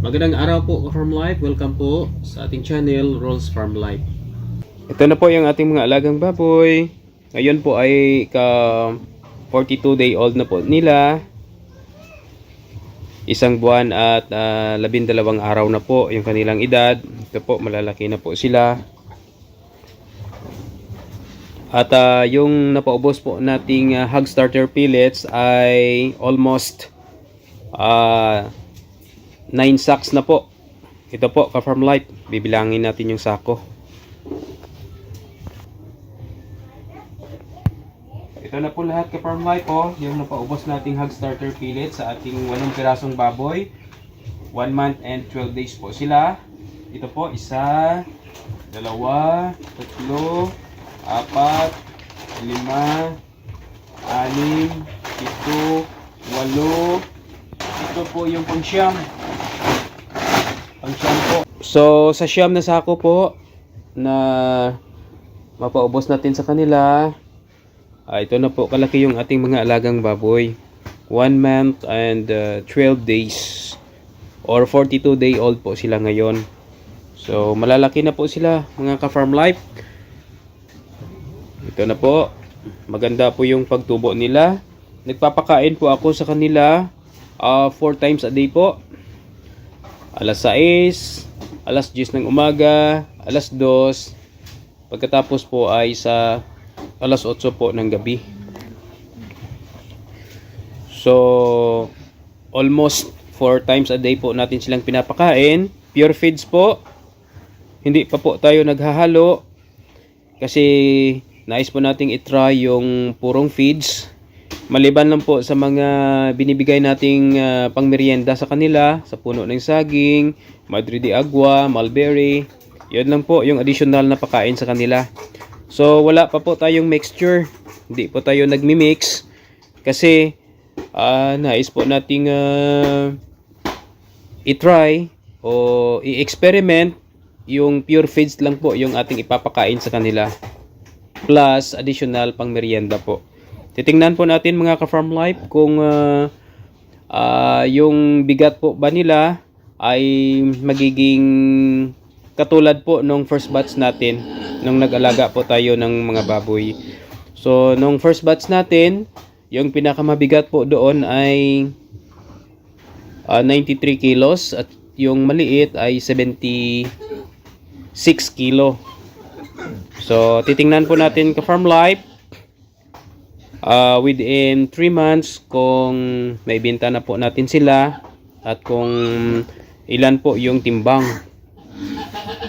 Magandang araw po, Farm Life. Welcome po sa ating channel, Rolls Farm Life. Ito na po yung ating mga alagang baboy. Ngayon po ay ka 42 day old na po nila. Isang buwan at 12 araw na po yung kanilang edad. Ito po, malalaki na po sila. At yung napaubos po nating hog starter pellets ay almost 9 sacks na po. Ito po, ka-Farm Life. Bibilangin natin yung sako. Ito na po lahat, ka-Farm Life po. Yung napaubos nating hog starter pellets sa ating 8 pirasong baboy. 1 month and 12 days po sila. Ito po, 1, 2, 3, 4, 5, 6, 7, 8, 8. Ito po yung pang-siyam. Po. So, sa siyam na sako po na mapaubos natin sa kanila, ito na po kalaki yung ating mga alagang baboy. 1 month and 12 days or 42 day old po sila ngayon. So, malalaki na po sila, mga ka-Farm Life. Ito na po. Maganda po yung pagtubo nila. Nagpapakain po ako sa kanila 4 times a day po. Alas 6, alas 10 ng umaga, alas 2, pagkatapos po ay sa alas 8 po ng gabi. So, almost 4 times a day po natin silang pinapakain. Pure feeds po. Hindi pa po tayo naghahalo kasi nais po nating itry yung purong feeds. Maliban lang po sa mga binibigay nating pangmerienda sa kanila, sa puno ng saging, Madre de Agua, mulberry. Yun lang po yung additional na pakain sa kanila. So wala pa po tayong mixture. Hindi po tayo nagmi-mix kasi nais po nating i-try o i-experiment yung pure feeds lang po yung ating ipapakain sa kanila. Plus additional pangmerienda po. Titingnan po natin, mga ka-Farm Life, kung yung bigat po ba nila ay magiging katulad po nung first batch natin nung nag-alaga po tayo ng mga baboy. So nung first batch natin, yung pinakamabigat po doon ay 93 kilos at yung maliit ay 76 kilo. So titingnan po natin, ka-Farm Life, within 3 months kung may benta na po natin sila at kung ilan po yung timbang,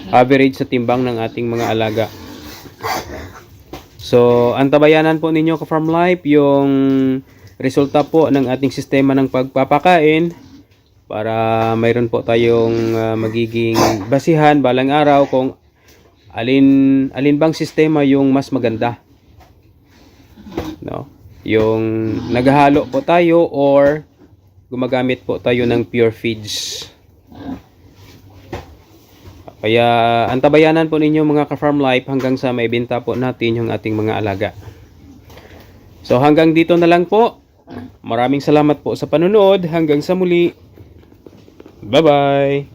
average sa timbang ng ating mga alaga. So antabayanan po ninyo, ka-Farm Life, yung resulta po ng ating sistema ng pagpapakain para mayroon po tayong magiging basihan balang araw kung alin bang sistema yung mas maganda. No? Yung naghahalo po tayo or gumagamit po tayo ng pure feeds. Kaya antabayanan po ninyo, mga ka-Farm Life, hanggang sa maibenta po natin yung ating mga alaga. So hanggang dito na lang po. Maraming salamat po sa panonood. Hanggang sa muli. Bye-bye.